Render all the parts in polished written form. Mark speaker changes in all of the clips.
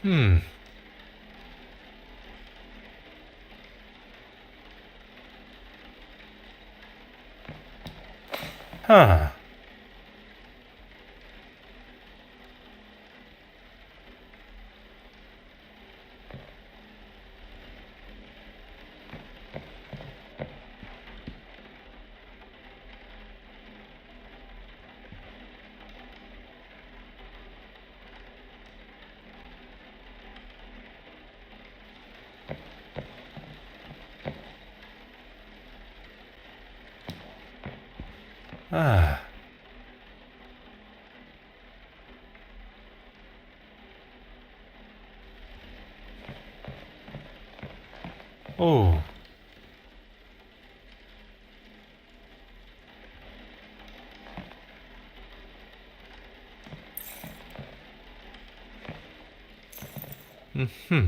Speaker 1: Hmm. Huh. Ah. Oh. Hmm.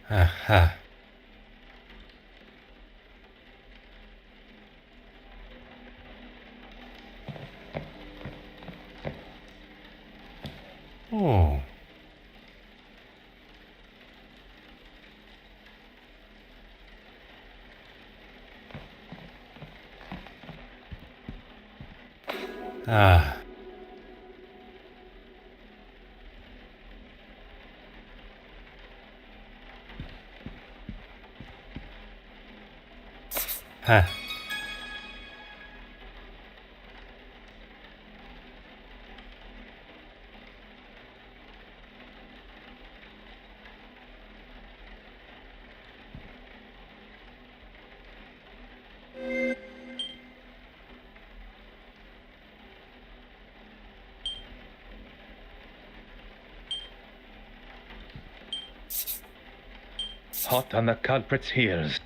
Speaker 1: Aha. Oh. Ah. Ha.
Speaker 2: Hot on the culprit's heels.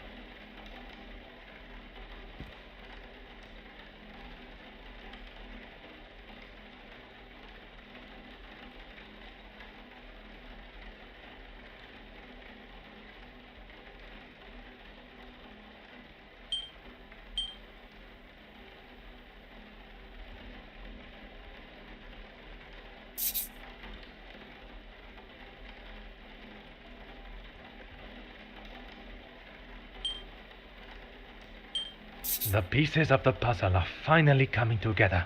Speaker 2: The pieces of the puzzle are finally coming together.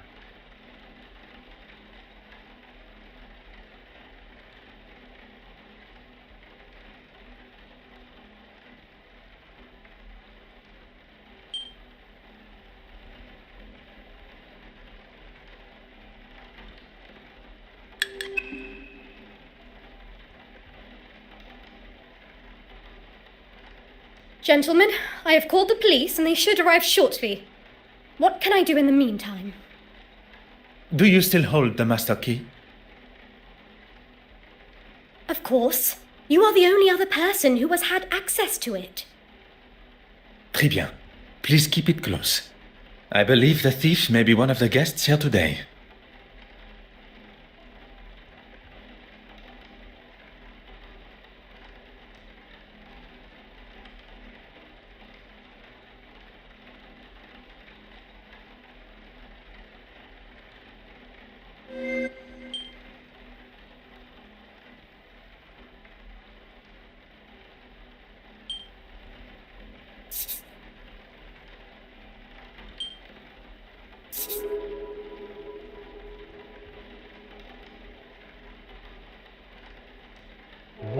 Speaker 3: Gentlemen, I have called the police and they should arrive shortly. What can I do in the meantime?
Speaker 4: Do you still hold the master key?
Speaker 3: Of course. You are the only other person who has had access to it.
Speaker 4: Très bien. Please keep it close. I believe the thief may be one of the guests here today.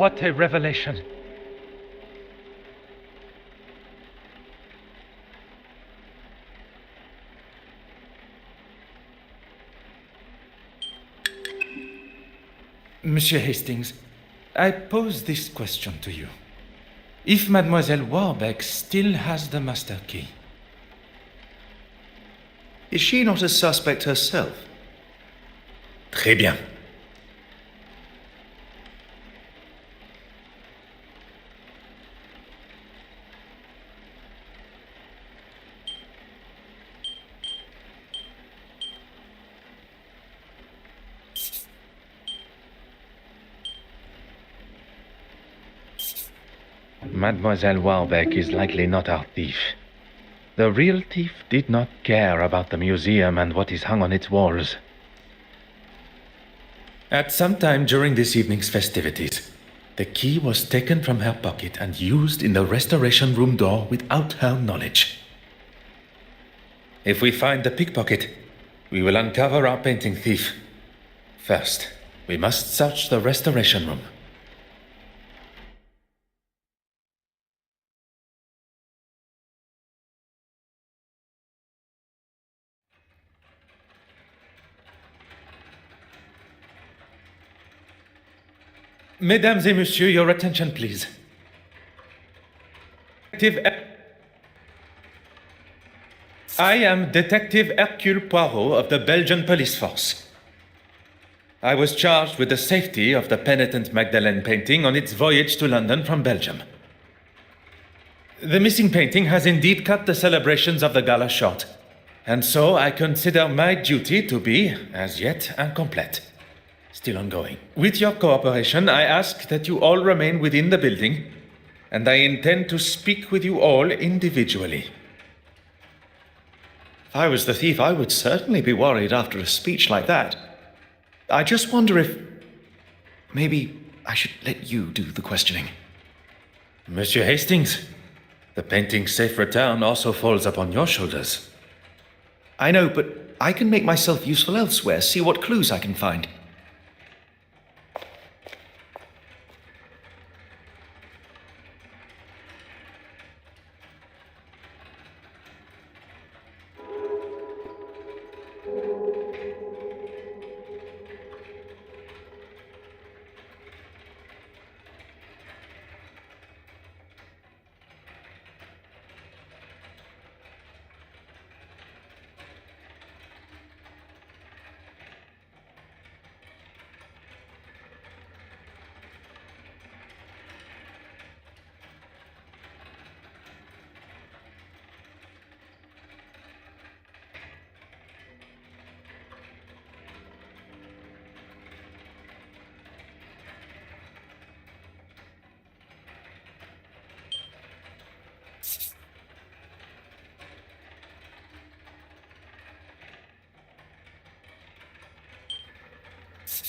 Speaker 2: What a revelation!
Speaker 4: Monsieur Hastings, I pose this question to you. If Mademoiselle Warbeck still has the master key,
Speaker 5: Is she not a suspect herself?
Speaker 4: très bien.
Speaker 2: Mademoiselle Warbeck is likely not our thief. The real thief did not care about the museum and what is hung on its walls.
Speaker 4: At some time during this evening's festivities, the key was taken from her pocket and used in the restoration room door without her knowledge. If we find the pickpocket, we will uncover our painting thief. First, we must search the restoration room. Mesdames et messieurs, your attention, please. I am Detective Hercule Poirot of the Belgian Police Force. I was charged with the safety of the penitent Magdalene painting on its voyage to London from Belgium. The missing painting has indeed cut the celebrations of the gala short, and so I consider my duty to be, as yet, incomplete. Still ongoing. With your cooperation, I ask that you all remain within the building, and I intend to speak with you all individually.
Speaker 5: If I was the thief, I would certainly be worried after a speech like that. I just wonder if... maybe I should let you do the questioning.
Speaker 4: Monsieur Hastings, the painting's safe return also falls upon your shoulders.
Speaker 5: I know, but I can make myself useful elsewhere, see what clues I can find.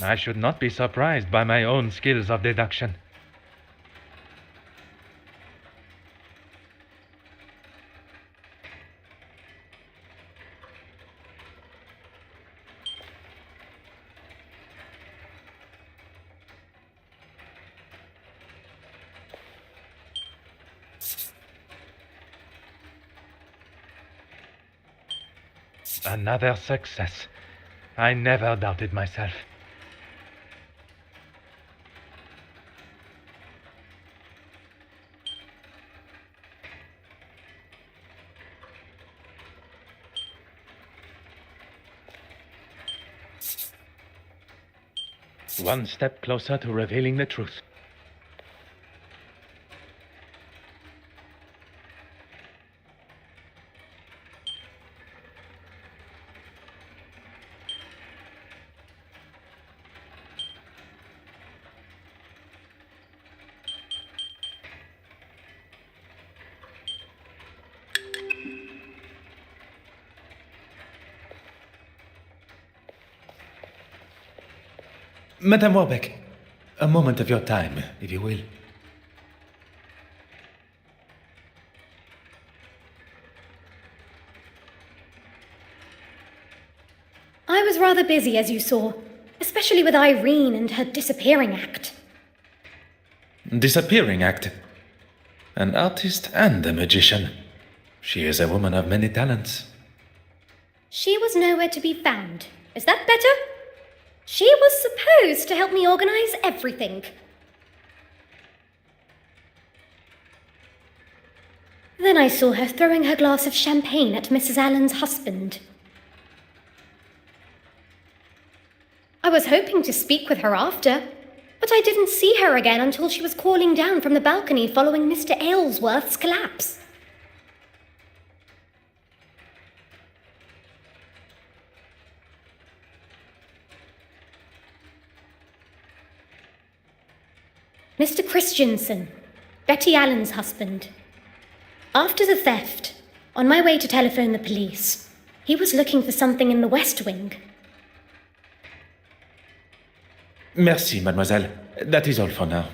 Speaker 2: I should not be surprised by my own skills of deduction. Another success. I never doubted myself. One step closer to revealing the truth.
Speaker 4: Madame Warbeck, a moment of your time, if you will.
Speaker 3: I was rather busy, as you saw, especially with Irene and her disappearing act.
Speaker 4: Disappearing act. An artist and a magician. She is a woman of many talents.
Speaker 3: She was nowhere to be found. Is that better? She was supposed to help me organize everything. Then I saw her throwing her glass of champagne at Mrs. Allen's husband. I was hoping to speak with her after, but I didn't see her again until she was calling down from the balcony following Mr. Aylesworth's collapse. Mr. Christiansen, Betty Allen's husband. After the theft, on my way to telephone the police, he was looking for something in the West Wing.
Speaker 4: Merci, mademoiselle. That is all for now.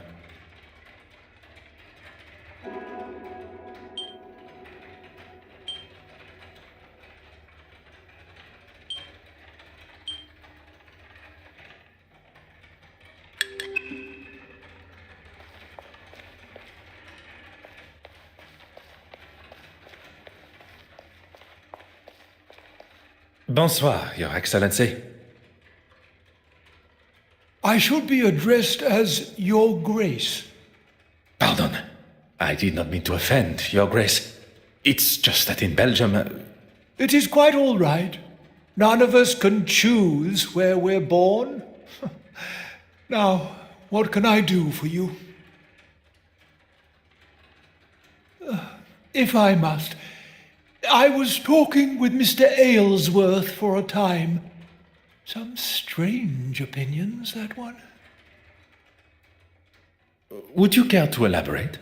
Speaker 4: Bonsoir, Your Excellency.
Speaker 6: I should be addressed as Your Grace.
Speaker 4: Pardon. I did not mean to offend, Your Grace. It's just that in Belgium.
Speaker 6: It is quite all right. None of us can choose where we're born. Now, what can I do for you? If I must, I was talking with Mr. Aylesworth for a time. Some strange opinions, that one.
Speaker 4: Would you care to elaborate?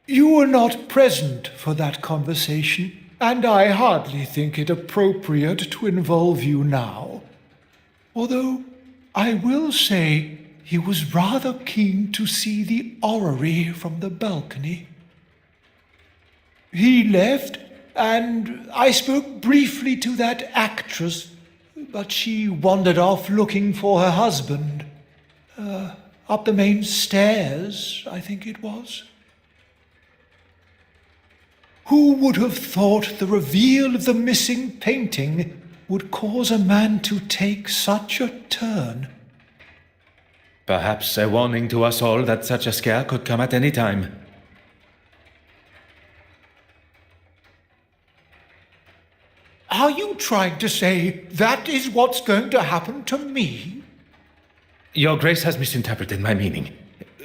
Speaker 6: You were not present for that conversation, and I hardly think it appropriate to involve you now. Although I will say he was rather keen to see the orrery from the balcony. He left, and I spoke briefly to that actress, but she wandered off looking for her husband. Up the main stairs, I think it was. Who would have thought the reveal of the missing painting would cause a man to take such a turn?
Speaker 4: Perhaps a warning to us all that such a scare could come at any time.
Speaker 6: Are you trying to say that is what's going to happen to me?
Speaker 4: Your Grace has misinterpreted my meaning.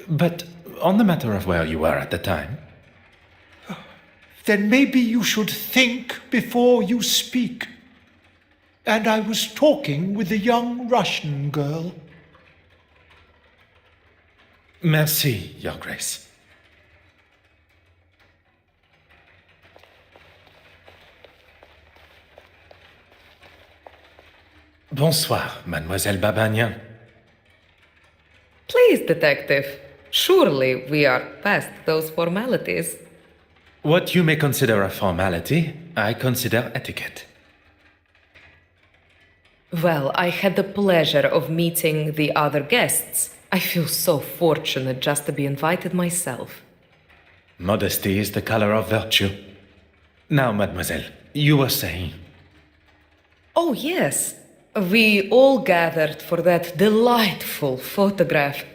Speaker 4: But on the matter of where you were at the time.
Speaker 6: Then maybe you should think before you speak. And I was talking with the young Russian girl.
Speaker 4: Merci, Your Grace. Bonsoir, Mademoiselle Babagnan.
Speaker 7: Please, Detective. Surely we are past those formalities.
Speaker 4: What you may consider a formality, I consider etiquette.
Speaker 7: Well, I had the pleasure of meeting the other guests. I feel so fortunate just to be invited myself.
Speaker 4: Modesty is the color of virtue. Now, mademoiselle, you were saying.
Speaker 7: Oh, yes. We all gathered for that delightful photograph.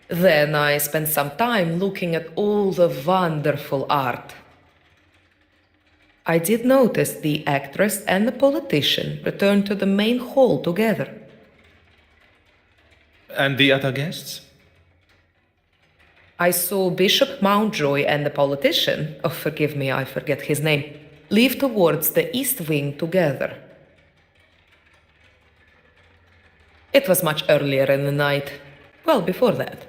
Speaker 7: Then I spent some time looking at all the wonderful art. I did notice the actress and the politician returned to the main hall together.
Speaker 4: And the other guests?
Speaker 7: I saw Bishop Mountjoy and the politician, oh, forgive me, I forget his name, leave towards the east wing together. It was much earlier in the night. Well, before that.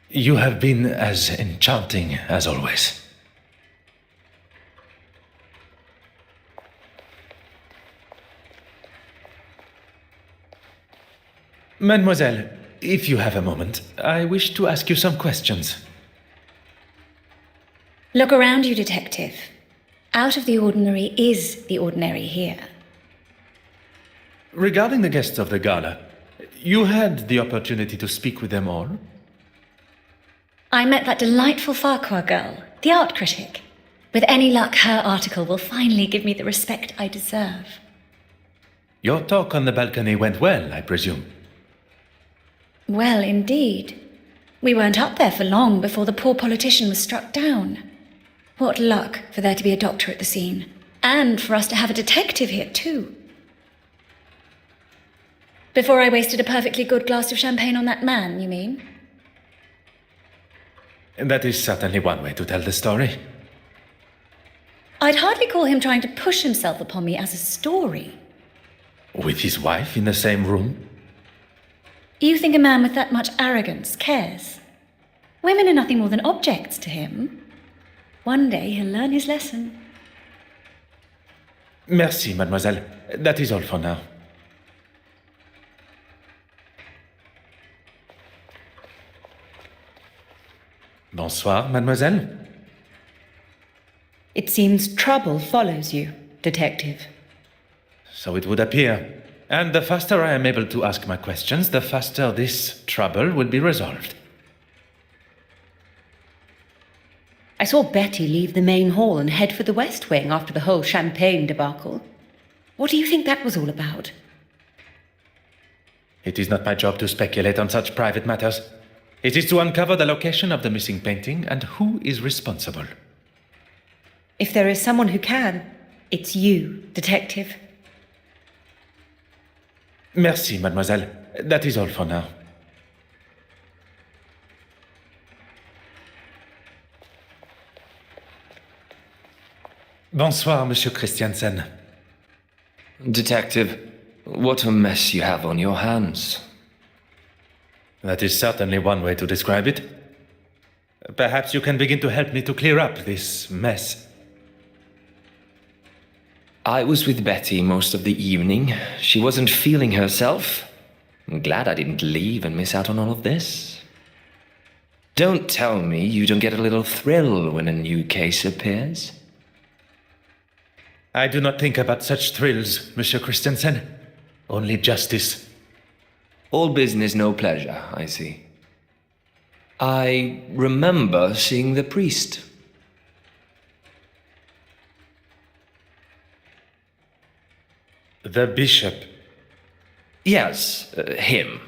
Speaker 4: You have been as enchanting as always. Mademoiselle, if you have a moment, I wish to ask you some questions.
Speaker 8: Look around you, Detective. Out of the ordinary is the ordinary here.
Speaker 4: Regarding the guests of the gala, you had the opportunity to speak with them all?
Speaker 8: I met that delightful Farquhar girl, the art critic. With any luck, her article will finally give me the respect I deserve.
Speaker 4: Your talk on the balcony went well, I presume.
Speaker 8: Well, indeed. We weren't up there for long before the poor politician was struck down. What luck for there to be a doctor at the scene. And for us to have a detective here, too. Before I wasted a perfectly good glass of champagne on that man, you mean?
Speaker 4: That is certainly one way to tell the story.
Speaker 8: I'd hardly call him trying to push himself upon me as a story.
Speaker 4: With his wife in the same room?
Speaker 8: You think a man with that much arrogance cares? Women are nothing more than objects to him. One day he'll learn his lesson.
Speaker 4: Merci, mademoiselle. That is all for now. Bonsoir, mademoiselle.
Speaker 9: It seems trouble follows you, Detective.
Speaker 4: So it would appear. And the faster I am able to ask my questions, the faster this trouble will be resolved.
Speaker 9: I saw Betty leave the main hall and head for the West Wing after the whole champagne debacle. What do you think that was all about?
Speaker 4: It is not my job to speculate on such private matters. It is to uncover the location of the missing painting and who is responsible.
Speaker 9: If there is someone who can, it's you, Detective.
Speaker 4: Merci, mademoiselle. That is all for now. Bonsoir, Monsieur Christiansen.
Speaker 10: Detective, what a mess you have on your hands.
Speaker 4: That is certainly one way to describe it. Perhaps you can begin to help me to clear up this mess.
Speaker 10: I was with Betty most of the evening. She wasn't feeling herself. I'm glad I didn't leave and miss out on all of this. Don't tell me you don't get a little thrill when a new case appears.
Speaker 4: I do not think about such thrills, Monsieur Christensen. Only justice.
Speaker 10: All business, no pleasure, I see. I remember seeing the priest.
Speaker 4: The bishop.
Speaker 10: Yes, him.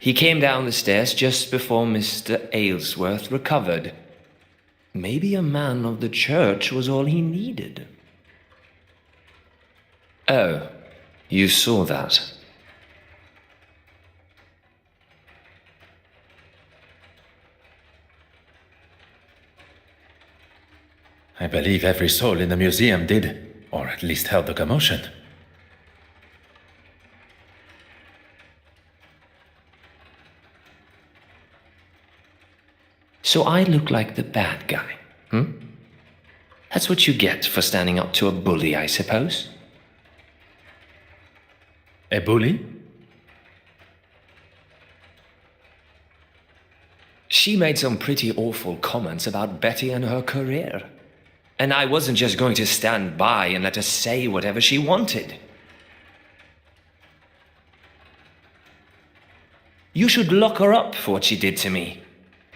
Speaker 10: He came down the stairs just before Mr. Aylesworth recovered. Maybe a man of the church was all he needed. Oh, you saw that.
Speaker 4: I believe every soul in the museum did, or at least heard the commotion.
Speaker 10: So I look like the bad guy, That's what you get for standing up to a bully, I suppose.
Speaker 4: A bully?
Speaker 10: She made some pretty awful comments about Betty and her career. And I wasn't just going to stand by and let her say whatever she wanted. You should lock her up for what she did to me.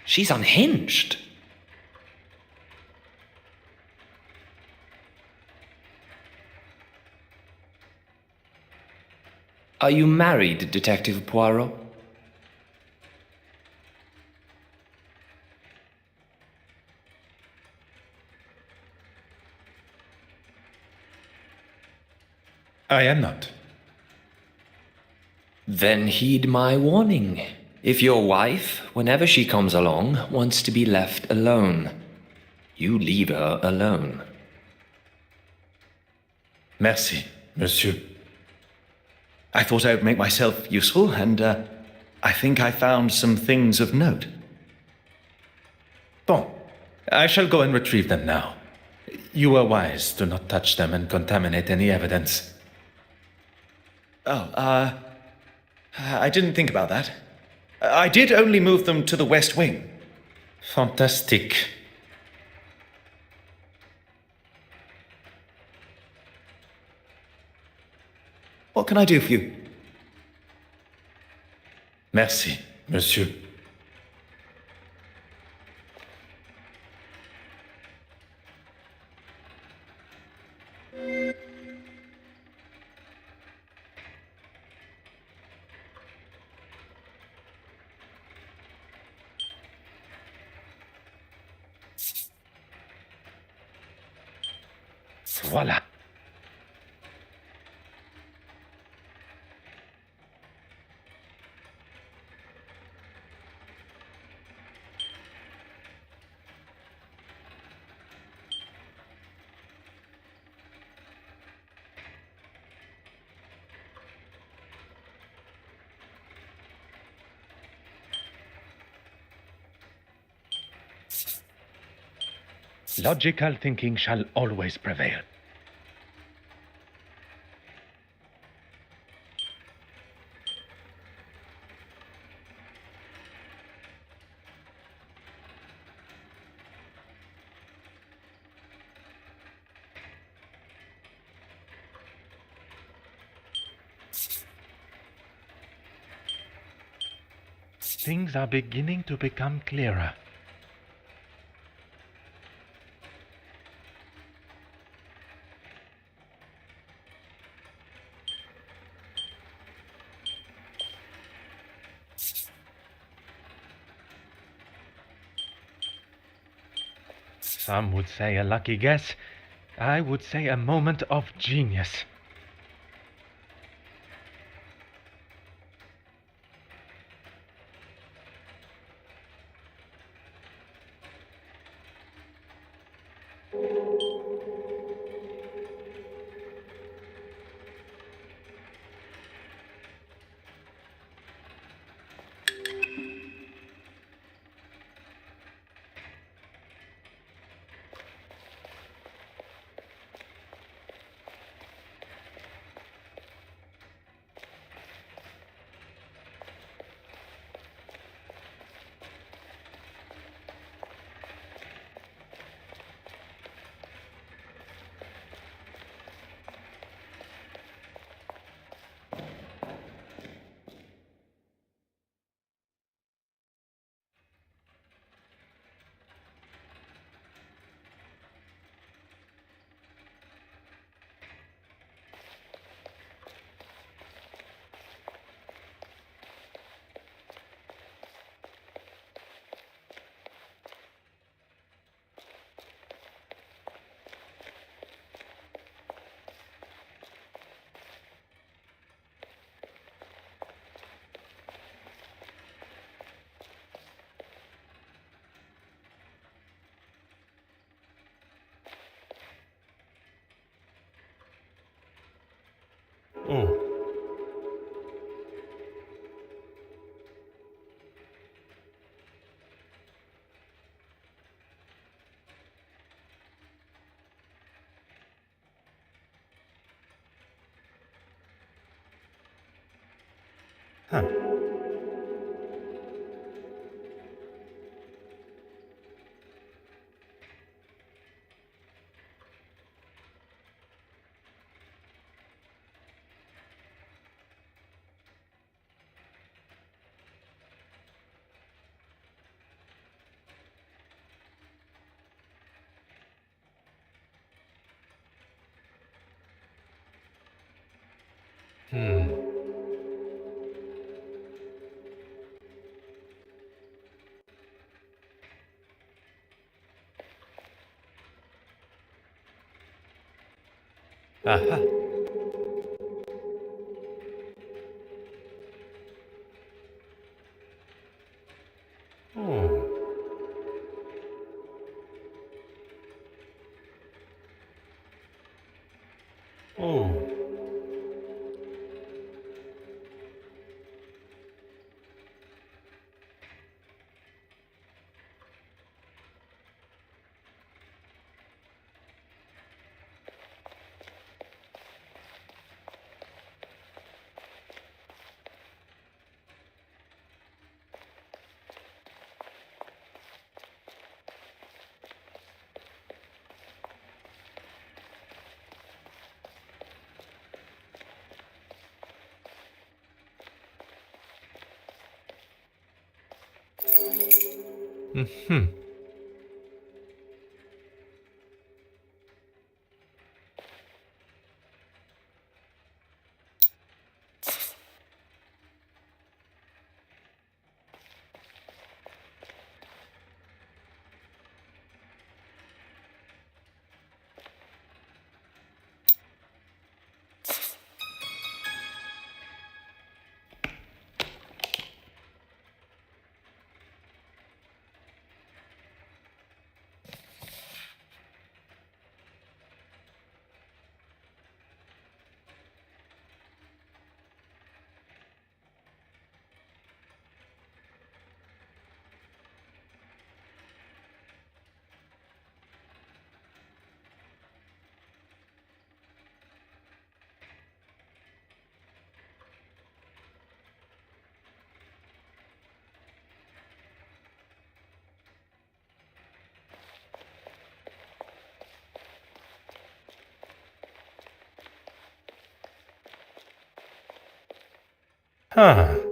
Speaker 10: She's unhinged. Are you married, Detective Poirot?
Speaker 4: I am not.
Speaker 10: Then heed my warning. If your wife, whenever she comes along, wants to be left alone, you leave her alone.
Speaker 4: Merci, monsieur.
Speaker 5: I thought I would make myself useful, and I think I found some things of note.
Speaker 4: Bon, I shall go and retrieve them now. You were wise to not touch them and contaminate any evidence.
Speaker 5: Oh, I didn't think about that. I did only move them to the West Wing.
Speaker 4: Fantastic.
Speaker 5: What can I do for you?
Speaker 4: Merci, monsieur. Voilà.
Speaker 2: Logical thinking shall always prevail. Things are beginning to become clearer. Some would say a lucky guess. I would say a moment of genius.
Speaker 1: Oh. Huh. Hmm. Aha. Oh. Oh. Mm-hmm. Huh.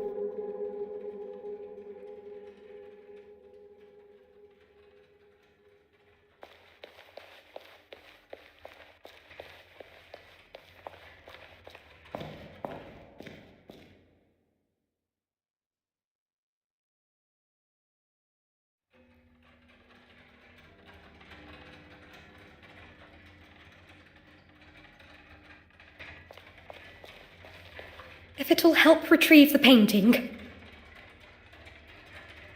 Speaker 3: If it'll help retrieve the painting.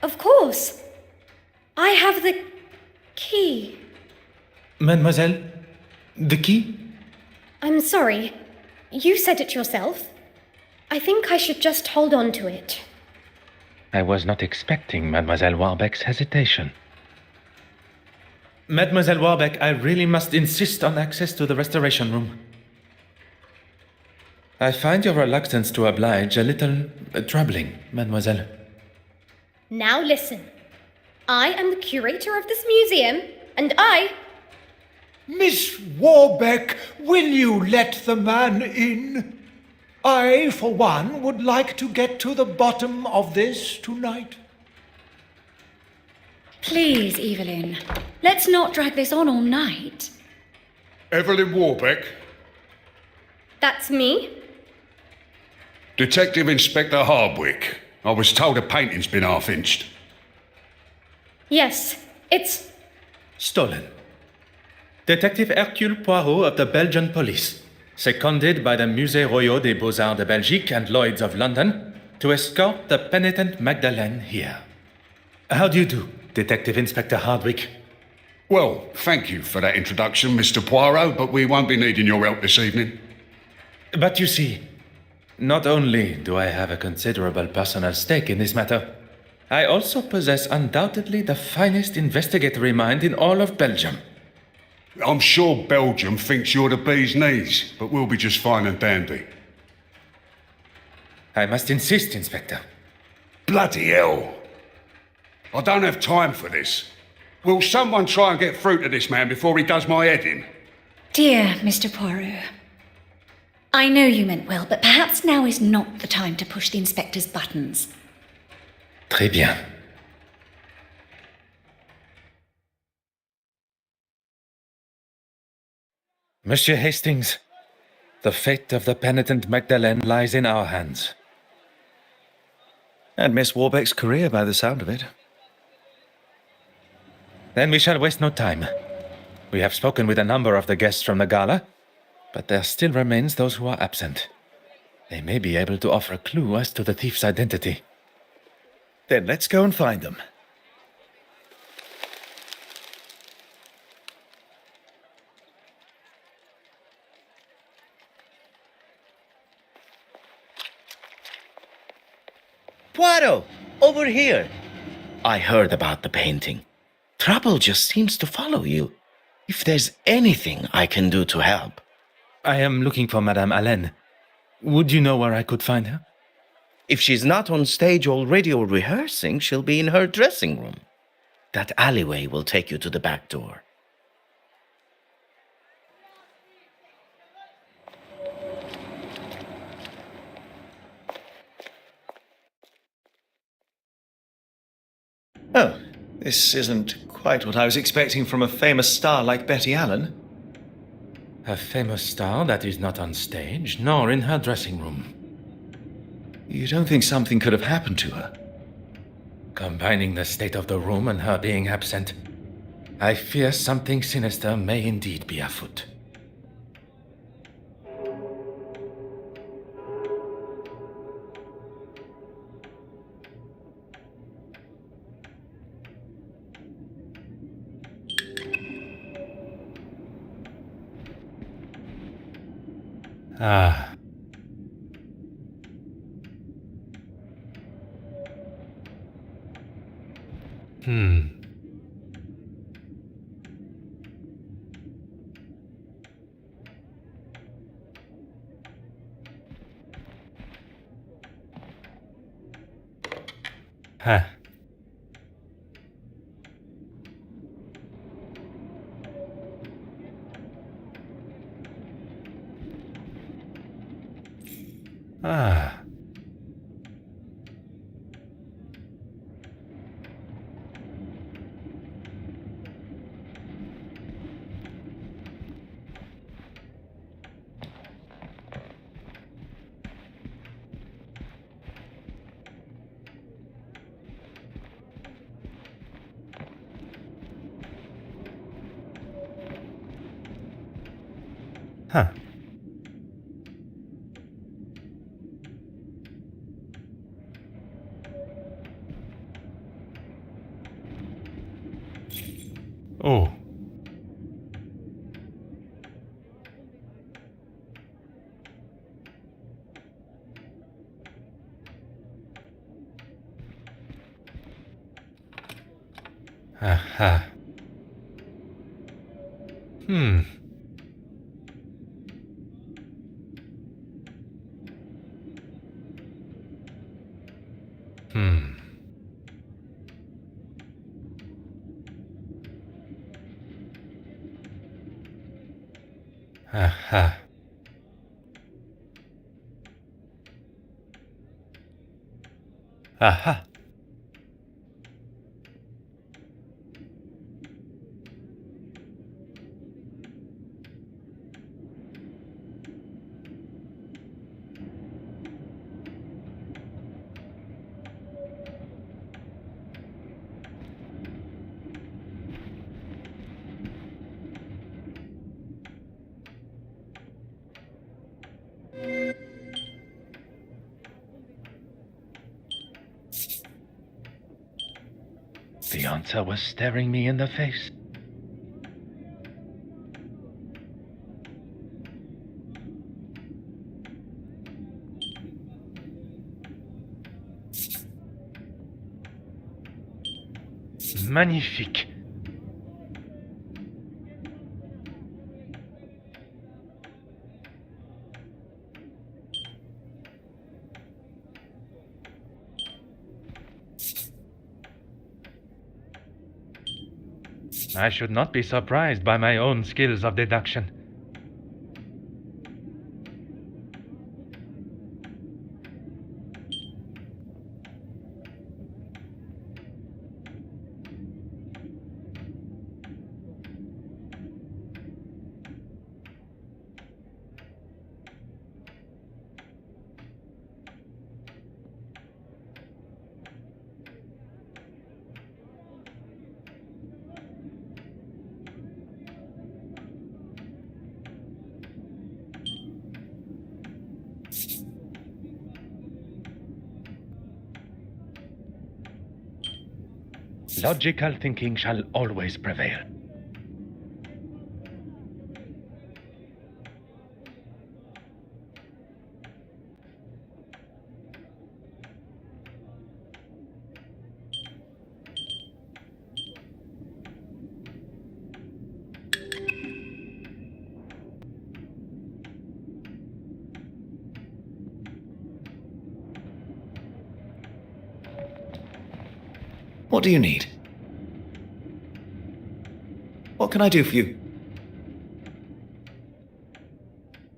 Speaker 3: Of course. I have the key.
Speaker 4: Mademoiselle, the key?
Speaker 3: I'm sorry. You said it yourself. I think I should just hold on to it.
Speaker 2: I was not expecting Mademoiselle Warbeck's hesitation.
Speaker 4: Mademoiselle Warbeck, I really must insist on access to the restoration room. I find your reluctance to oblige a little troubling, mademoiselle.
Speaker 3: Now listen. I am the curator of this museum, and I...
Speaker 6: Miss Warbeck, will you let the man in? I, for one, would like to get to the bottom of this tonight.
Speaker 8: Please, Evelyn, let's not drag this on all night.
Speaker 11: Evelyn Warbeck,
Speaker 3: That's me?
Speaker 11: Detective Inspector Hardwick. I was told a painting's been half-inched.
Speaker 3: Yes, it's...
Speaker 4: Stolen. Detective Hercule Poirot of the Belgian police, seconded by the Musée Royal des Beaux-Arts de Belgique and Lloyd's of London, to escort the penitent Magdalene here. How do you do, Detective Inspector Hardwick?
Speaker 11: Well, thank you for that introduction, Mr. Poirot, but we won't be needing your help this evening.
Speaker 4: But you see, not only do I have a considerable personal stake in this matter, I also possess undoubtedly the finest investigatory mind in all of Belgium.
Speaker 11: I'm sure Belgium thinks you're the bee's knees, but we'll be just fine and dandy.
Speaker 4: I must insist, Inspector.
Speaker 11: Bloody hell! I don't have time for this. Will someone try and get through to this man before he does my head in?
Speaker 8: Dear Mr. Poirot, I know you meant well, but perhaps now is not the time to push the inspector's buttons.
Speaker 4: Très bien. Monsieur Hastings, the fate of the penitent Magdalene lies in our hands.
Speaker 5: And Miss Warbeck's career, by the sound of it.
Speaker 4: Then we shall waste no time. We have spoken with a number of the guests from the gala, but there still remains those who are absent. They may be able to offer a clue as to the thief's identity.
Speaker 5: Then let's go and find them.
Speaker 12: Poirot, over here. I heard about the painting. Trouble just seems to follow you. If there's anything I can do to help.
Speaker 4: I am looking for Madame Hélène. Would you know where I could find her?
Speaker 12: If she's not on stage already or rehearsing, she'll be in her dressing room. That alleyway will take you to the back door.
Speaker 5: Oh, this isn't quite what I was expecting from a famous star like Betty Allen.
Speaker 4: A famous star that is not on stage, nor in her dressing room.
Speaker 5: You don't think something could have happened to her?
Speaker 4: Combining the state of the room and her being absent, I fear something sinister may indeed be afoot.
Speaker 1: Ah. Hmm. Huh. Ah. Huh. Oh. Aha. Hmm. Hmm. Aha. Aha.
Speaker 2: The answer was staring me in the face. Magnifique. I should not be surprised by my own skills of deduction. Logical thinking shall always prevail.
Speaker 5: What do you need? What can I do for you?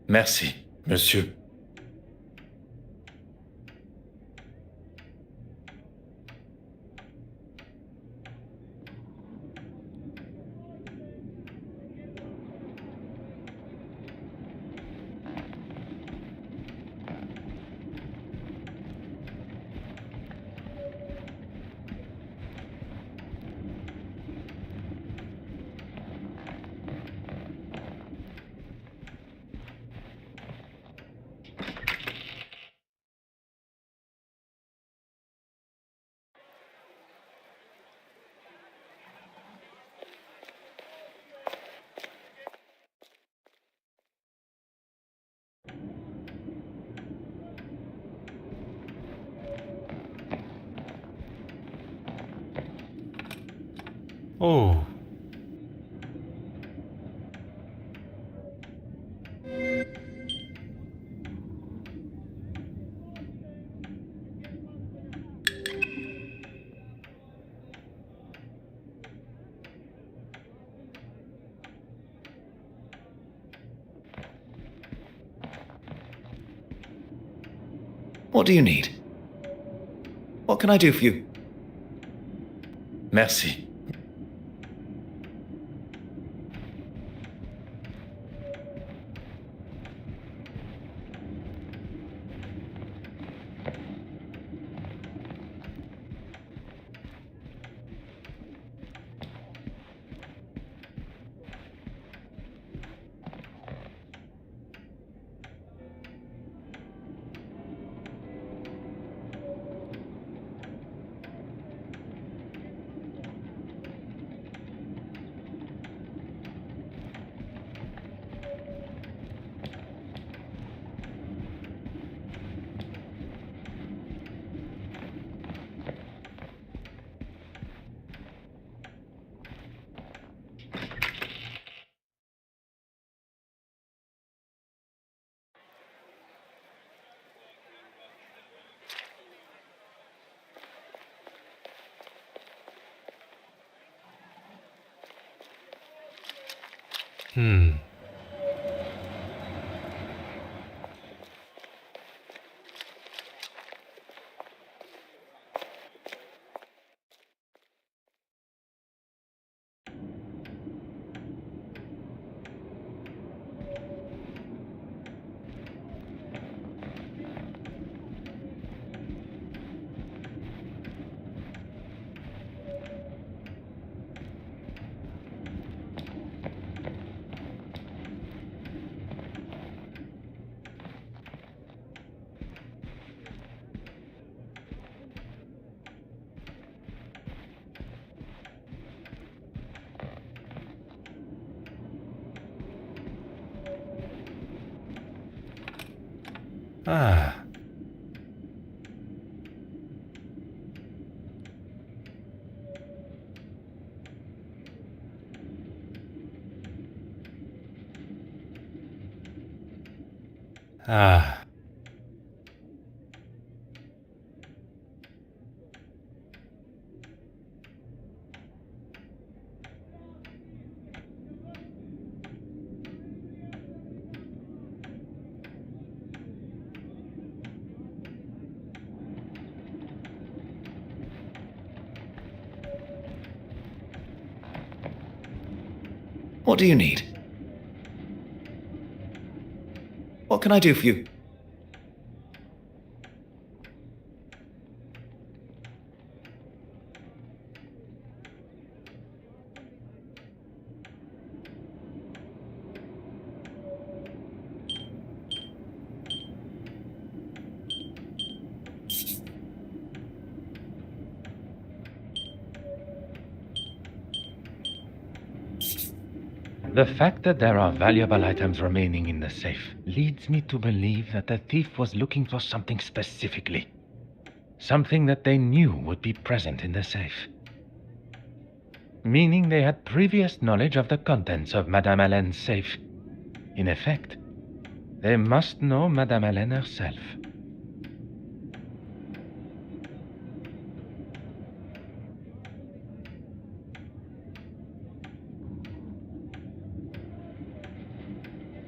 Speaker 4: Merci, monsieur.
Speaker 1: Oh.
Speaker 5: What do you need? What can I do for you?
Speaker 4: Merci.
Speaker 1: Ah. Ah.
Speaker 5: What do you need? What can I do for you?
Speaker 2: The fact that there are valuable items remaining in the safe leads me to believe that the thief was looking for something specifically. Something that they knew would be present in the safe. Meaning they had previous knowledge of the contents of Madame Hélène's safe. In effect, they must know Madame Hélène herself.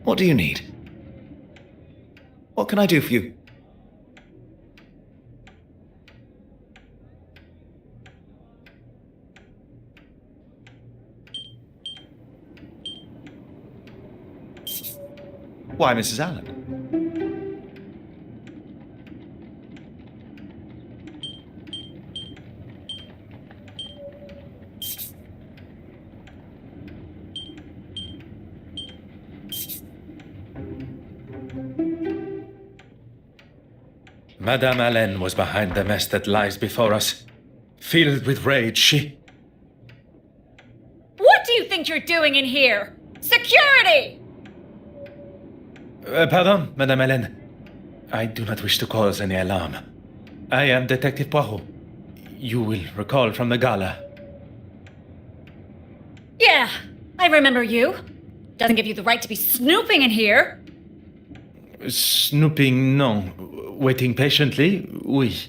Speaker 5: What do you need? What can I do for you? Why, Mrs. Allen?
Speaker 4: Madame Hélène was behind the mess that lies before us. Filled with rage, she...
Speaker 8: What do you think you're doing in here? Security!
Speaker 4: Pardon, Madame Hélène. I do not wish to cause any alarm. I am Detective Poirot. You will recall from the gala.
Speaker 8: Yeah, I remember you. Doesn't give you the right to be snooping in here.
Speaker 4: Snooping, no. Waiting patiently, oui.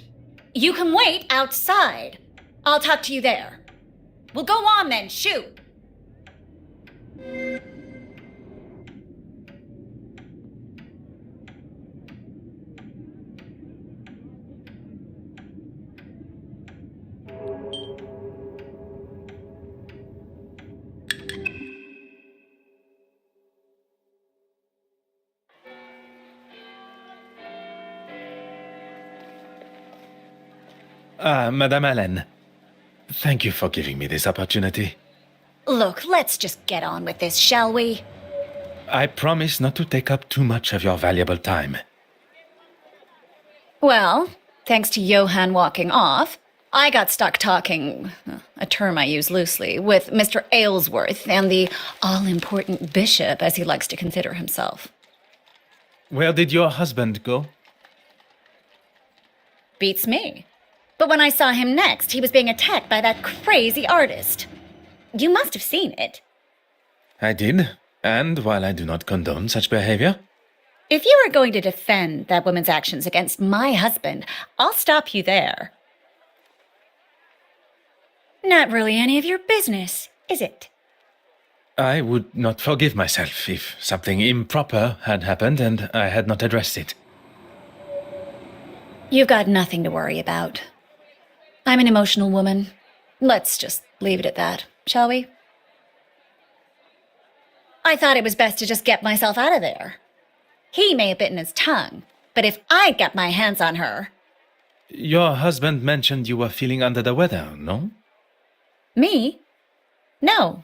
Speaker 8: You can wait outside. I'll talk to you there. Well, go on then, shoot.
Speaker 4: Madame Hélène. Thank you for giving me this opportunity.
Speaker 8: Look, let's just get on with this, shall we?
Speaker 4: I promise not to take up too much of your valuable time.
Speaker 8: Well, thanks to Johann walking off, I got stuck talking, a term I use loosely, with Mr. Aylesworth and the all-important bishop, as he likes to consider himself.
Speaker 4: Where did your husband go?
Speaker 8: Beats me. But when I saw him next, he was being attacked by that crazy artist. You must have seen it.
Speaker 4: I did, and while I do not condone such behavior...
Speaker 8: If you are going to defend that woman's actions against my husband, I'll stop you there. Not really any of your business, is it?
Speaker 2: I would not forgive myself if something improper had happened and I had not addressed it.
Speaker 8: You've got nothing to worry about. I'm an emotional woman. Let's just leave it at that, shall we? I thought it was best to just get myself out of there. He may have bitten his tongue, but if I got my hands on her...
Speaker 2: Your husband mentioned you were feeling under the weather, no?
Speaker 8: Me? No.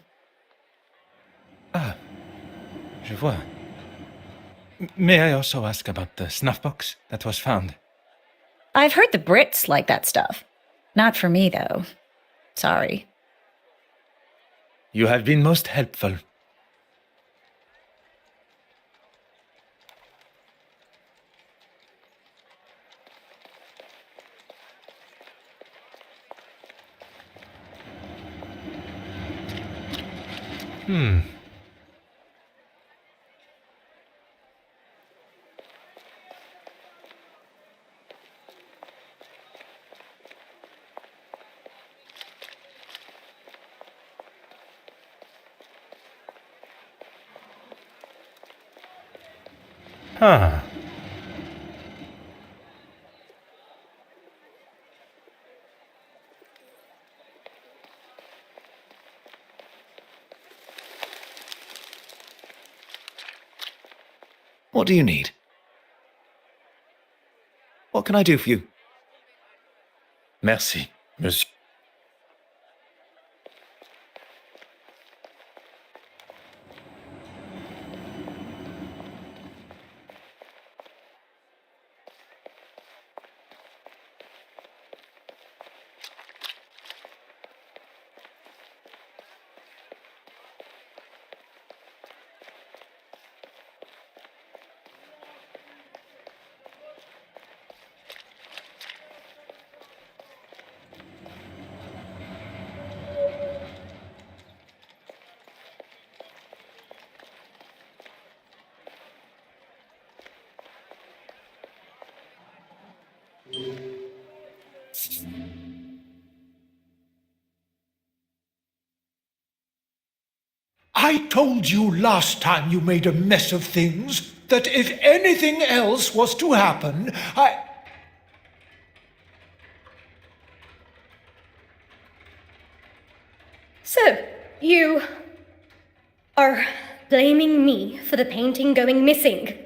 Speaker 2: Ah, je vois. May I also ask about the snuff box that was found?
Speaker 8: I've heard the Brits like that stuff. Not for me, though. Sorry.
Speaker 2: You have been most helpful.
Speaker 1: Huh.
Speaker 5: What do you need? What can I do for you?
Speaker 2: Merci, monsieur.
Speaker 6: I told you last time you made a mess of things that if anything else was to happen,
Speaker 3: So, you are blaming me for the painting going missing?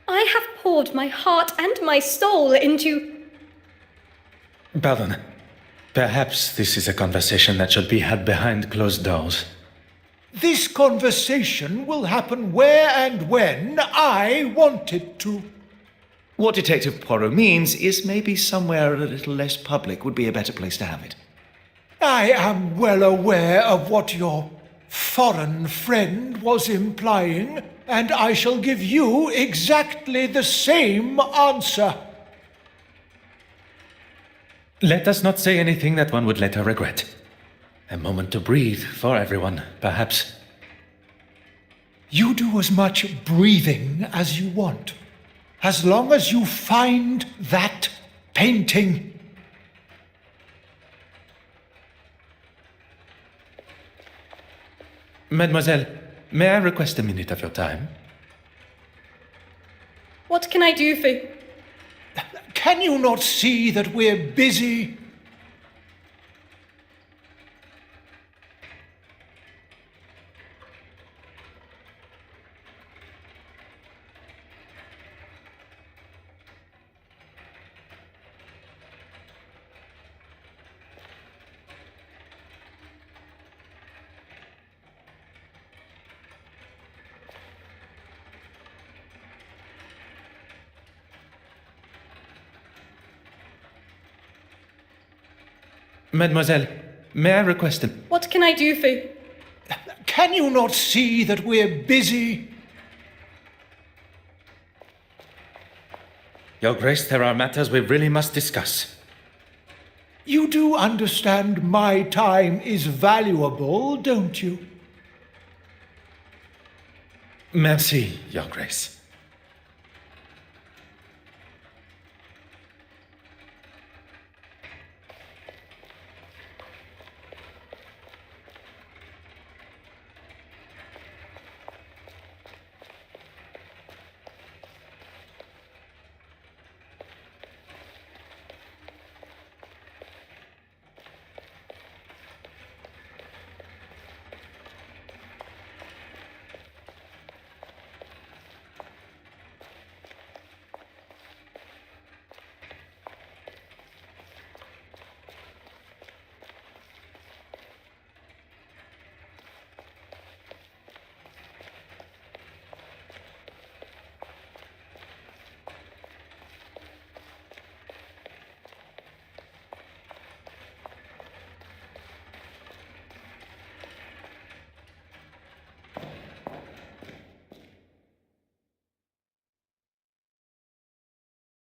Speaker 3: I have poured my heart and my soul into...
Speaker 2: Pardon. Perhaps this is a conversation that should be had behind closed doors.
Speaker 6: This conversation will happen where and when I want it to.
Speaker 5: What Detective Poirot means is maybe somewhere a little less public would be a better place to have it.
Speaker 6: I am well aware of what your foreign friend was implying, and I shall give you exactly the same answer.
Speaker 2: Let us not say anything that one would later regret. A moment to breathe for everyone, perhaps.
Speaker 6: You do as much breathing as you want, as long as you find that painting.
Speaker 2: Mademoiselle, may I request a minute of your time?
Speaker 3: What can I do for you?
Speaker 6: Can you not see that we're busy?
Speaker 2: Mademoiselle, may I request a...
Speaker 3: What can I do for you?
Speaker 6: Can you not see that we're busy?
Speaker 2: Your Grace, there are matters we really must discuss.
Speaker 6: You do understand my time is valuable, don't you?
Speaker 2: Merci, Your Grace.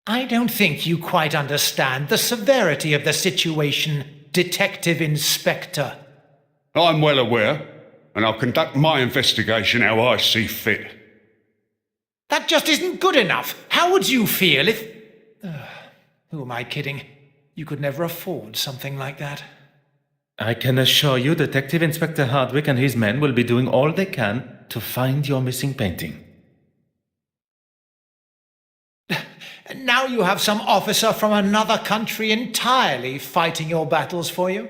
Speaker 6: I don't think you quite understand the severity of the situation, Detective Inspector.
Speaker 11: I'm well aware, and I'll conduct my investigation how I see fit.
Speaker 6: That just isn't good enough. How would you feel if... Who am I kidding? You could never afford something like that.
Speaker 4: I can assure you Detective Inspector Hardwick and his men will be doing all they can to find your missing painting.
Speaker 6: Now you have some officer from another country entirely fighting your battles for you?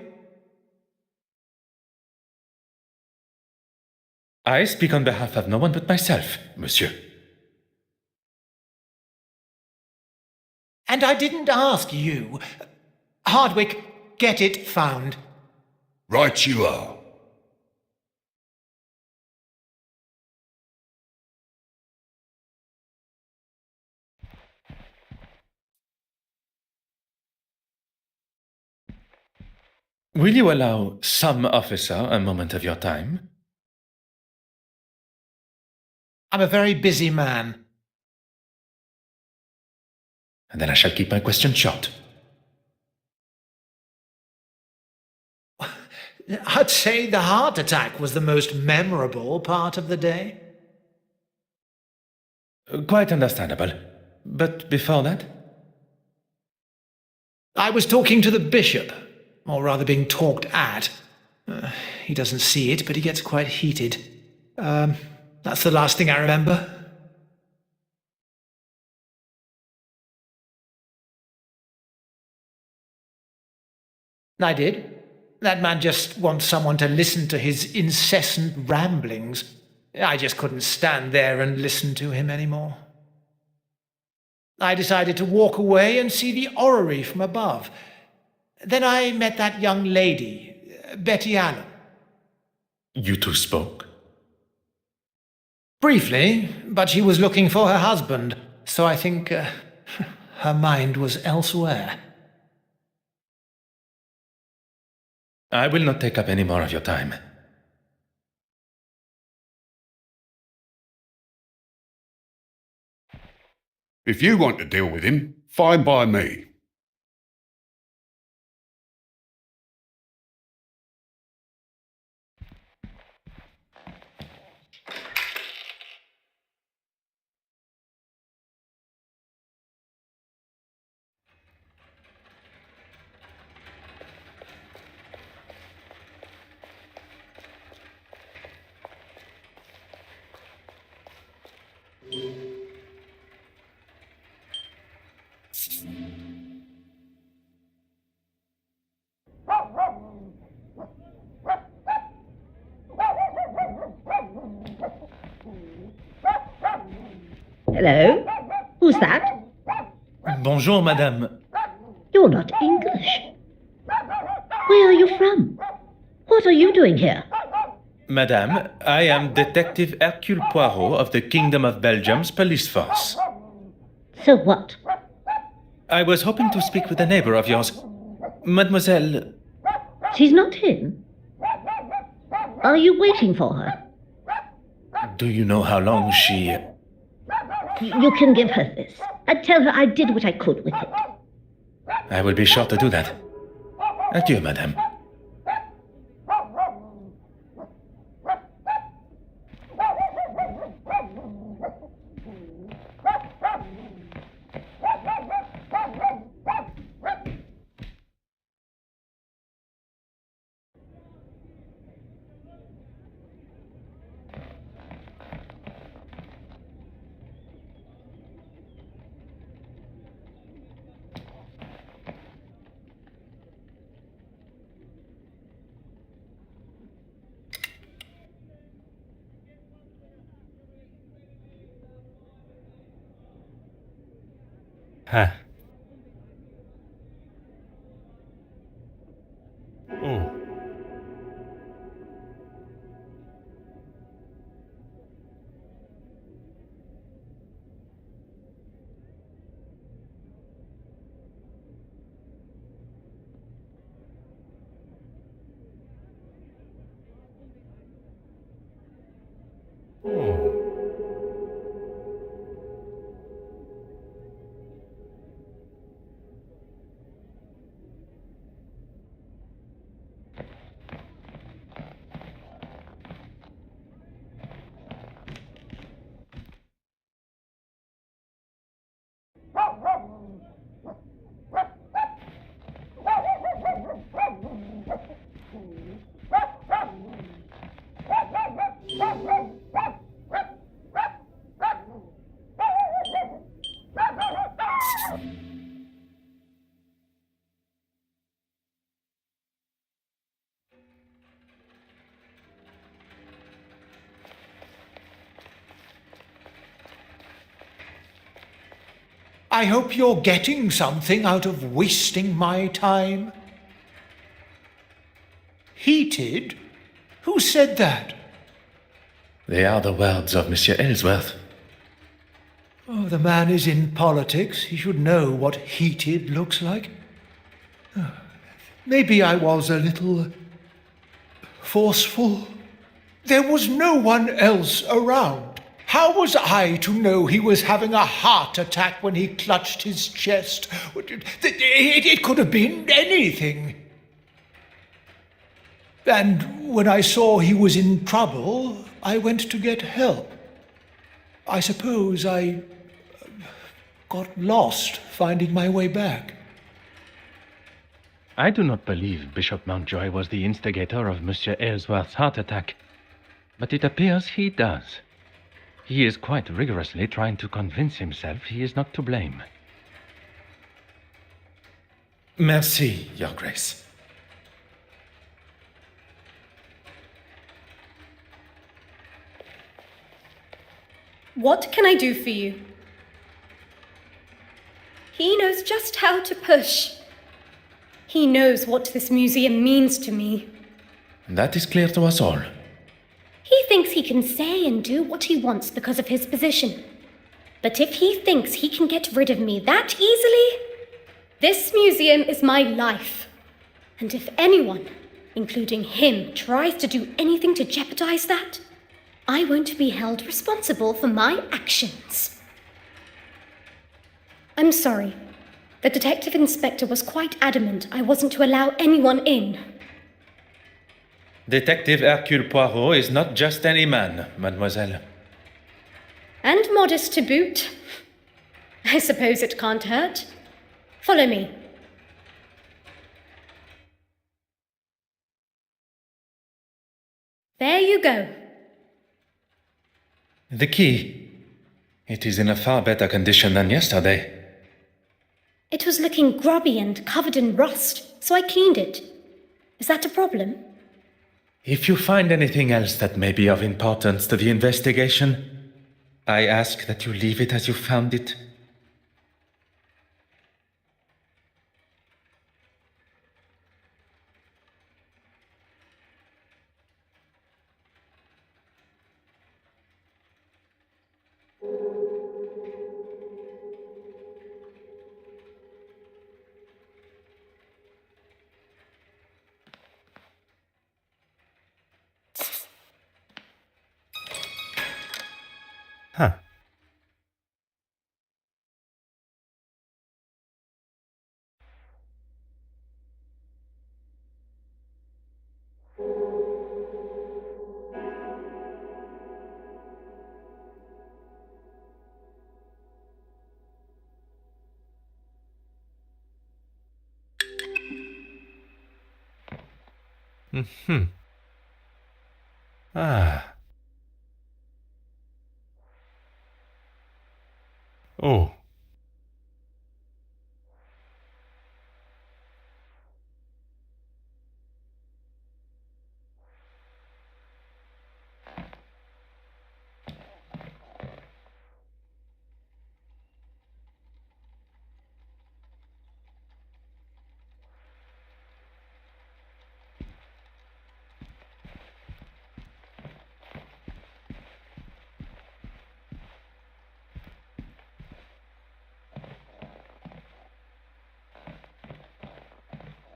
Speaker 4: I speak on behalf of no one but myself, monsieur.
Speaker 6: And I didn't ask you. Hardwick, get it found.
Speaker 11: Right you are.
Speaker 4: Will you allow some officer a moment of your time?
Speaker 6: I'm a very busy man.
Speaker 4: And then I shall keep my question short.
Speaker 6: I'd say the heart attack was the most memorable part of the day.
Speaker 4: Quite understandable. But before that?
Speaker 6: I was talking to the bishop, or rather being talked at. He doesn't see it, but he gets quite heated. That's the last thing I remember. I did. That man just wants someone to listen to his incessant ramblings. I just couldn't stand there and listen to him anymore. I decided to walk away and see the orrery from above. Then I met that young lady, Betty Allen.
Speaker 4: You two spoke?
Speaker 6: Briefly, but she was looking for her husband, so I think her mind was elsewhere.
Speaker 4: I will not take up any more of your time.
Speaker 11: If you want to deal with him, fine by me.
Speaker 13: Hello? Who's that?
Speaker 4: Bonjour, madame.
Speaker 13: You're not English. Where are you from? What are you doing here?
Speaker 4: Madame, I am Detective Hercule Poirot of the Kingdom of Belgium's police force.
Speaker 13: So what?
Speaker 4: I was hoping to speak with a neighbor of yours. Mademoiselle...
Speaker 13: She's not in. Are you waiting for her?
Speaker 4: Do you know how long she...
Speaker 13: You can give her this. And tell her I did what I could with it.
Speaker 4: I will be sure to do that. Adieu, madame.
Speaker 1: Huh. Oh. Oh.
Speaker 6: I hope you're getting something out of wasting my time. Heated? Who said that?
Speaker 4: They are the words of Monsieur Ellsworth.
Speaker 6: Oh, the man is in politics. He should know what heated looks like. Maybe I was a little forceful. There was no one else around. How was I to know he was having a heart attack when he clutched his chest? It could have been anything. And when I saw he was in trouble, I went to get help. I suppose I got lost finding my way back.
Speaker 2: I do not believe Bishop Mountjoy was the instigator of Monsieur Ellsworth's heart attack, but it appears he does. He is quite rigorously trying to convince himself he is not to blame.
Speaker 4: Merci, Your Grace.
Speaker 3: What can I do for you? He knows just how to push. He knows what this museum means to me.
Speaker 4: That is clear to us all.
Speaker 3: He thinks he can say and do what he wants because of his position. But if he thinks he can get rid of me that easily, this museum is my life. And if anyone, including him, tries to do anything to jeopardize that, I won't be held responsible for my actions. I'm sorry. The detective inspector was quite adamant I wasn't to allow anyone in.
Speaker 4: Detective Hercule Poirot is not just any man, mademoiselle.
Speaker 3: And modest to boot. I suppose it can't hurt. Follow me. There you go.
Speaker 4: The key. It is in a far better condition than yesterday.
Speaker 3: It was looking grubby and covered in rust, so I cleaned it. Is that a problem?
Speaker 4: If you find anything else that may be of importance to the investigation, I ask that you leave it as you found it.
Speaker 1: Huh. Mm-hmm. Ah. Oh.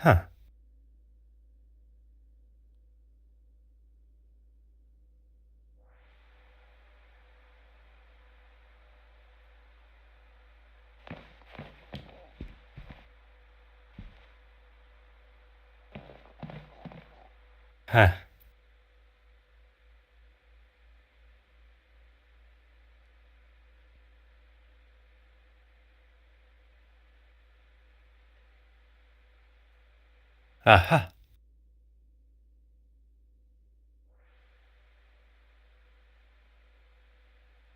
Speaker 1: Huh. Huh. Aha.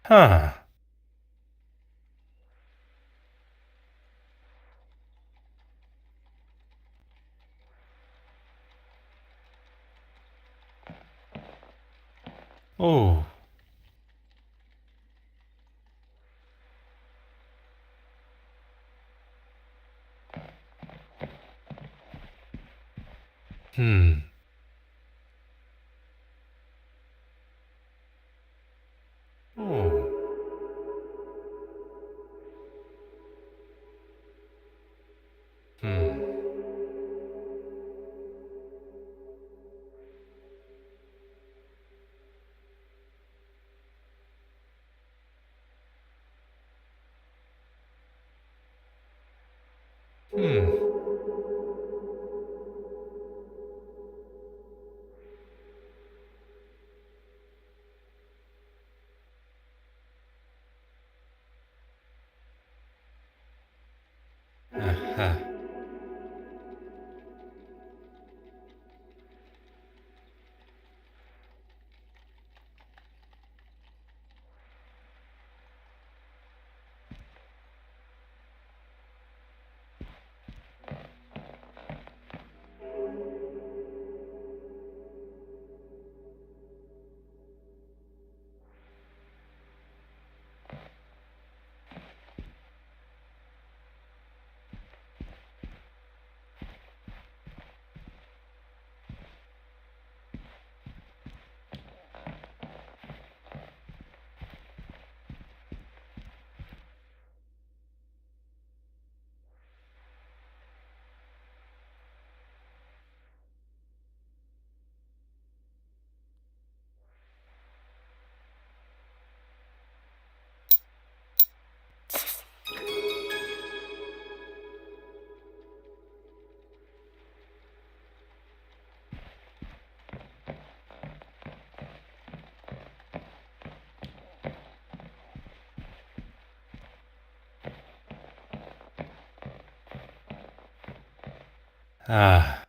Speaker 1: Huh. Oh. Hmm. Oh. Hmm. Hmm. Aha. Ah.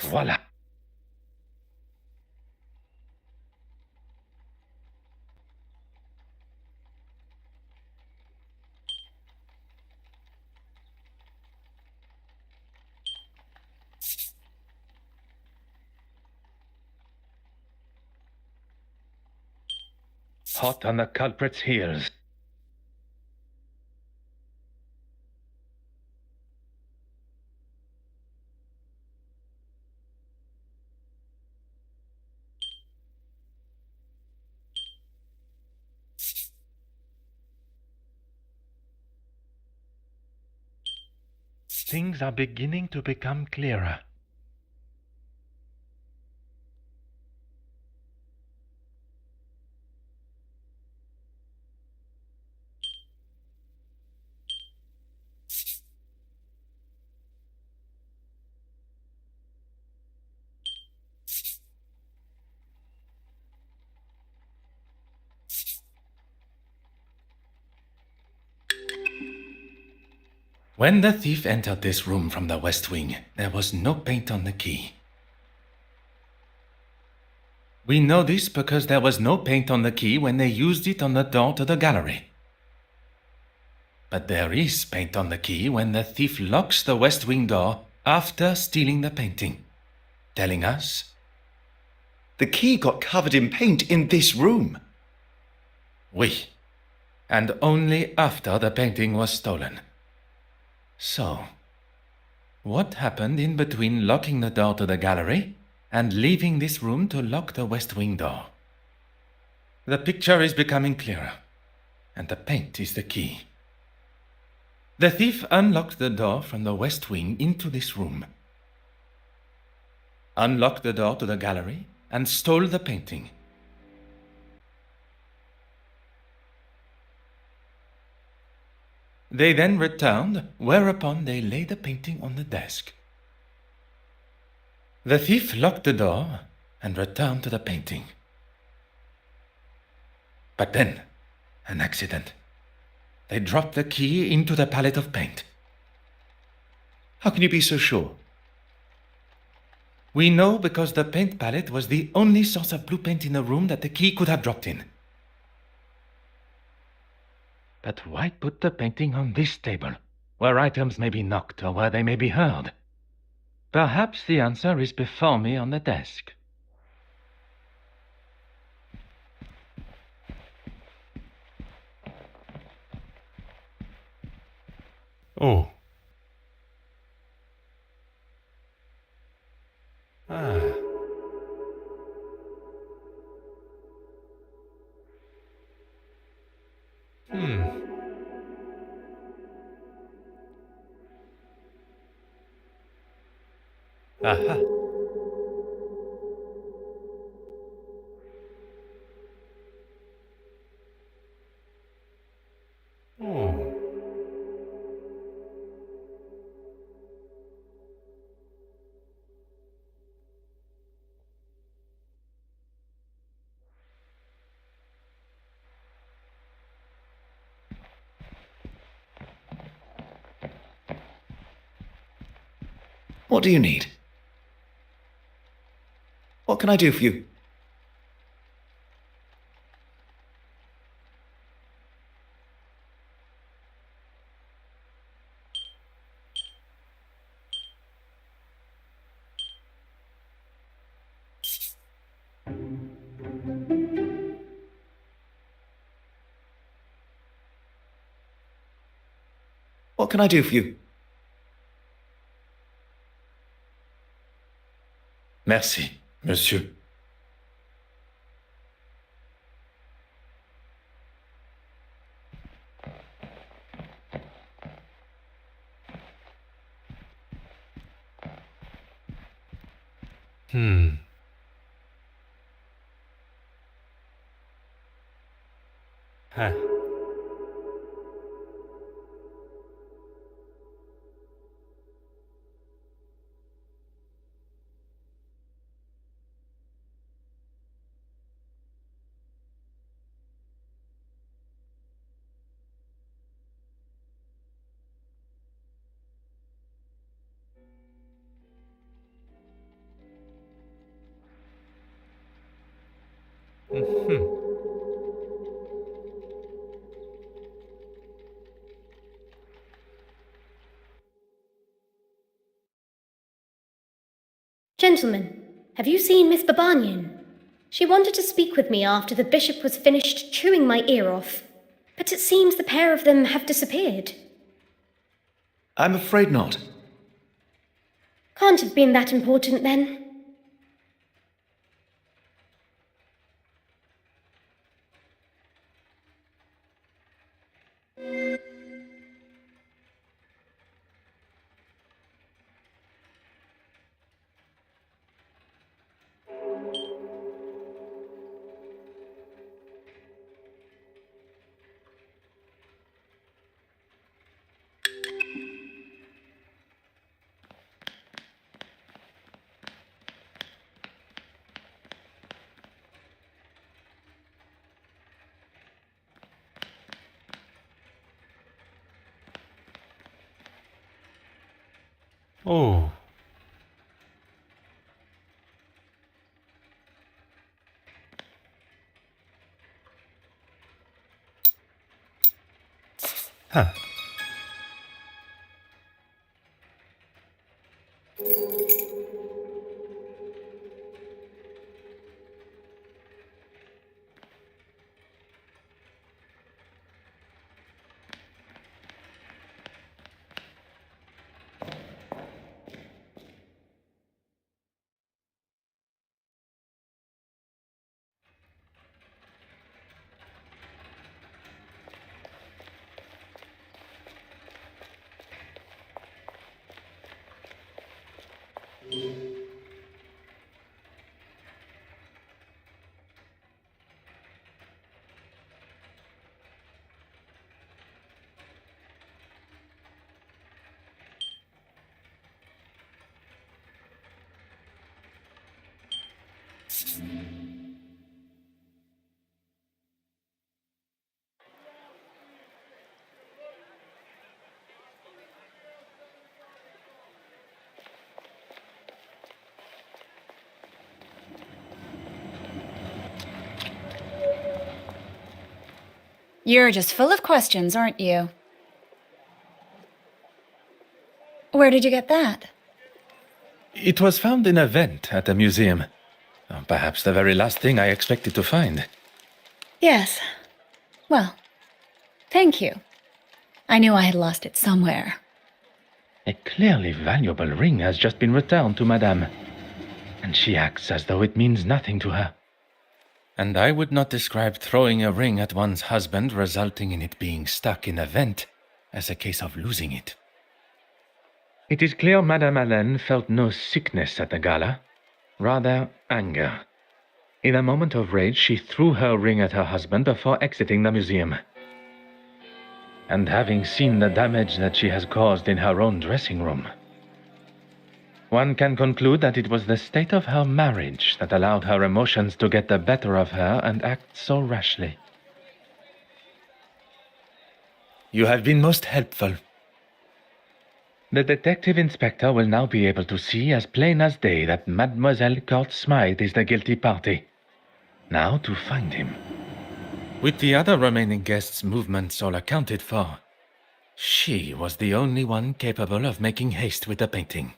Speaker 2: Voila. Hot on the culprit's heels. Things are beginning to become clearer.
Speaker 4: When the thief entered this room from the west wing, there was no paint on the key. We know this because there was no paint on the key when they used it on the door to the gallery. But there is paint on the key when the thief locks the west wing door after stealing the painting, telling us
Speaker 5: The key got covered in paint in this room.
Speaker 4: oui, and only after the painting was stolen. So, what happened in between locking the door to the gallery and leaving this room to lock the west wing door? The picture is becoming clearer, and the paint is the key. The thief unlocked the door from the west wing into this room, unlocked the door to the gallery, and stole the painting. They then returned, whereupon they laid the painting on the desk. The thief locked the door and returned to the painting. But then, an accident. They dropped the key into the palette of paint.
Speaker 5: How can you be so sure?
Speaker 4: We know because the paint palette was the only source of blue paint in the room that the key could have dropped in. But why put the painting on this table, where items may be knocked or where they may be heard? Perhaps the answer is before me on the desk.
Speaker 1: Oh. Ah. Aha. Oh.
Speaker 5: What do you need? What can I do for you? What can I do for you?
Speaker 4: Merci, monsieur.
Speaker 1: Huh.
Speaker 3: Gentlemen, have you seen Miss Babanian? She wanted to speak with me after the bishop was finished chewing my ear off, but it seems the pair of them have disappeared.
Speaker 5: I'm afraid not.
Speaker 3: Can't have been that important then.
Speaker 1: Oh. Huh.
Speaker 8: You're just full of questions, aren't you? Where did you get that?
Speaker 4: It was found in a vent at the museum. Perhaps the very last thing I expected to find.
Speaker 8: Yes. Well, thank you. I knew I had lost it somewhere.
Speaker 2: A clearly valuable ring has just been returned to Madame, and she acts as though it means nothing to her.
Speaker 4: And I would not describe throwing a ring at one's husband resulting in it being stuck in a vent as a case of losing it.
Speaker 2: It is clear Madame Hélène felt no sickness at the gala, rather anger. In a moment of rage, she threw her ring at her husband before exiting the museum. And having seen the damage that she has caused in her own dressing room, one can conclude that it was the state of her marriage that allowed her emotions to get the better of her and act so rashly.
Speaker 4: You have been most helpful.
Speaker 2: The detective inspector will now be able to see as plain as day that Mademoiselle Court Smythe is the guilty party. Now to find him.
Speaker 4: With the other remaining guests' movements all accounted for, she was the only one capable of making haste with the painting.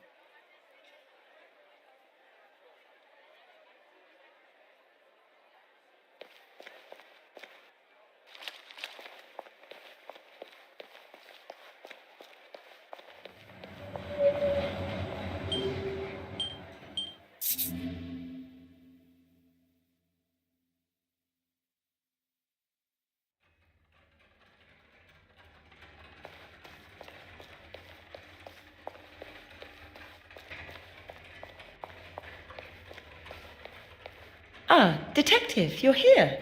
Speaker 9: Ah, Detective, you're here.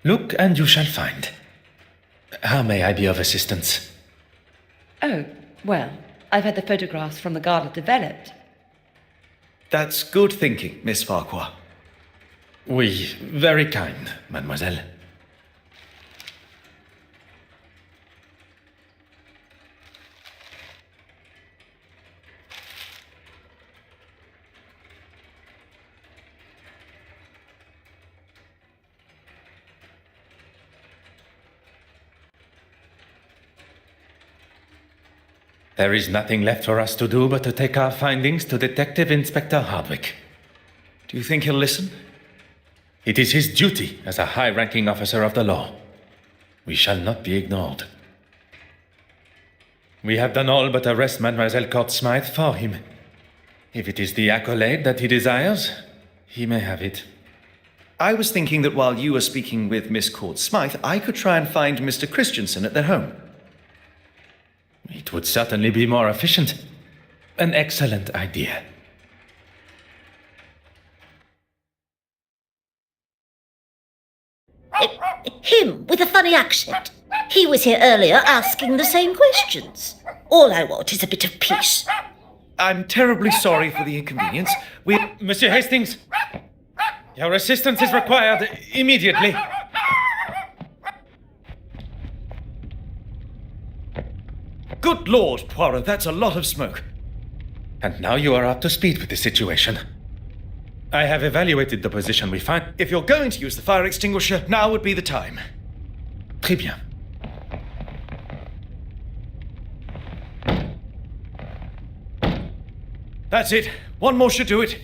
Speaker 4: Look and you shall find. How may I be of assistance?
Speaker 9: Oh, well, I've had the photographs from the Garda developed.
Speaker 5: That's good thinking, Miss Farquhar.
Speaker 4: Oui, very kind, mademoiselle. There is nothing left for us to do but to take our findings to Detective Inspector Hardwick.
Speaker 5: Do you think he'll listen?
Speaker 4: It is his duty as a high-ranking officer of the law. We shall not be ignored. We have done all but arrest Mademoiselle Court Smythe for him. If it is the accolade that he desires, he may have it.
Speaker 5: I was thinking that while you were speaking with Miss Court Smythe, I could try and find Mr. Christensen at their home.
Speaker 4: It would certainly be more efficient. An excellent idea.
Speaker 13: Him with a funny accent. He was here earlier asking the same questions. All I want is a bit of peace.
Speaker 5: I'm terribly sorry for the inconvenience.
Speaker 4: Monsieur Hastings, your assistance is required immediately.
Speaker 5: Good Lord, Poirot, that's a lot of smoke.
Speaker 4: And now you are up to speed with the situation. I have evaluated the position we find.
Speaker 5: If you're going to use the fire extinguisher, now would be the time.
Speaker 4: Très bien.
Speaker 5: That's it. One more should do it.